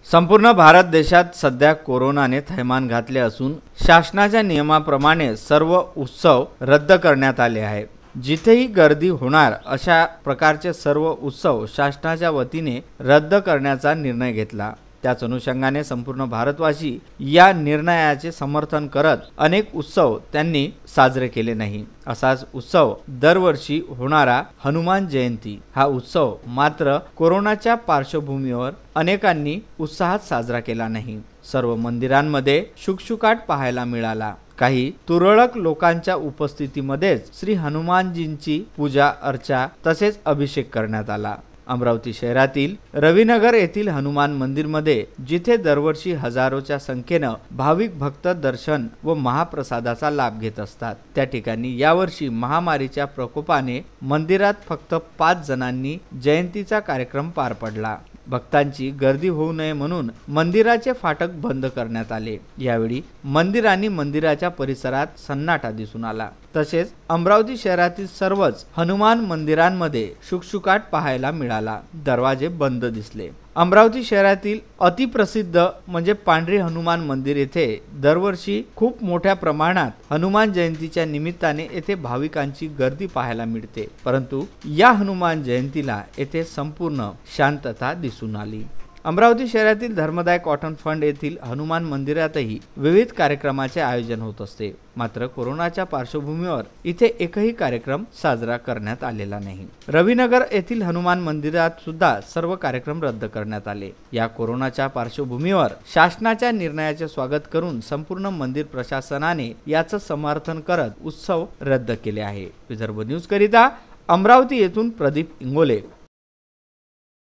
संपूर्ण भारत देशात सध्या कोरोनाने थैमान घातले असून शासनाच्या नियमाप्रमाणे सर्व उत्सव रद्द करण्यात आले आहे। जिथेही गर्दी होणार अशा प्रकारचे सर्व उत्सव शासनाच्या वतीने रद्द करण्याचा निर्णय घेतला। त्याच अनुषंगाने संपूर्ण भारतवासी या निर्णयाचे समर्थन करत अनेक उत्सव त्यांनी साजरे केले नाही। असाच उत्सव दरवर्षी होणारा हनुमान जयंती हा उत्सव मात्र कोरोनाच्या पार्श्वभूमीवर अनेकांनी उत्साहात साजरा केला नाही। सर्व मंदिरांमध्ये शुकशुकाट पाहायला मिळाला। काही तुरळक लोकांच्या उपस्थितीमध्येच श्री हनुमानजींची पूजा अर्चा तसेच अभिषेक करण्यात आला। अमरावती शहरातील रविनगर येथील हनुमान मंदिरमध्ये जिथे दरवर्षी हजारोच्या संख्येने भाविक भक्त दर्शन व महाप्रसादाचा लाभ घेत असतात, त्या ठिकाणी यावर्षी महामारीच्या प्रकोपाने मंदिरात फक्त 5 जणांनी जयंतीचा कार्यक्रम पार पडला। भक्तांची गर्दी होऊ नये म्हणून मंदिराचे फाटक बंद करण्यात आले। यावेळी मंदिर आणि मंदिराच्या परिसरात सन्नाटा दिसून आला। तसेच अमरावती शहरातील सर्वच हनुमान मंदिरांमध्ये शुकशुकाट पाहायला मिळाला। दरवाजे बंद दिसले। अमरावती शहरातील अतिप्रसिद्ध म्हणजे पांढरी हनुमान मंदिर येथे दरवर्षी खूप मोठ्या प्रमाणात हनुमान जयंतीच्या निमित्ताने येथे भाविकांची गर्दी पाहायला मिळते, परंतु या हनुमान जयंतीला येथे संपूर्ण शांतता दिसून आली। अमरावती शहरातील धर्मदाय कॉटन फंड येथील हनुमान मंदिरातही विविध कार्यक्रमाचे आयोजन होत असते, मात्र कोरोनाच्या पार्श्वभूमीवर इथे एकही कार्यक्रम साजरा करण्यात आलेला नाही। रविनगर येथील हनुमान मंदिरात सुद्धा सर्व कार्यक्रम रद्द करण्यात आले। या कोरोनाच्या पार्श्वभूमीवर शासनाच्या निर्णयाचे स्वागत करून संपूर्ण मंदिर प्रशासनाने याचं समर्थन करत उत्सव रद्द केले आहे। विदर्भ न्यूज करिता अमरावती येथून प्रदीप इंगोले।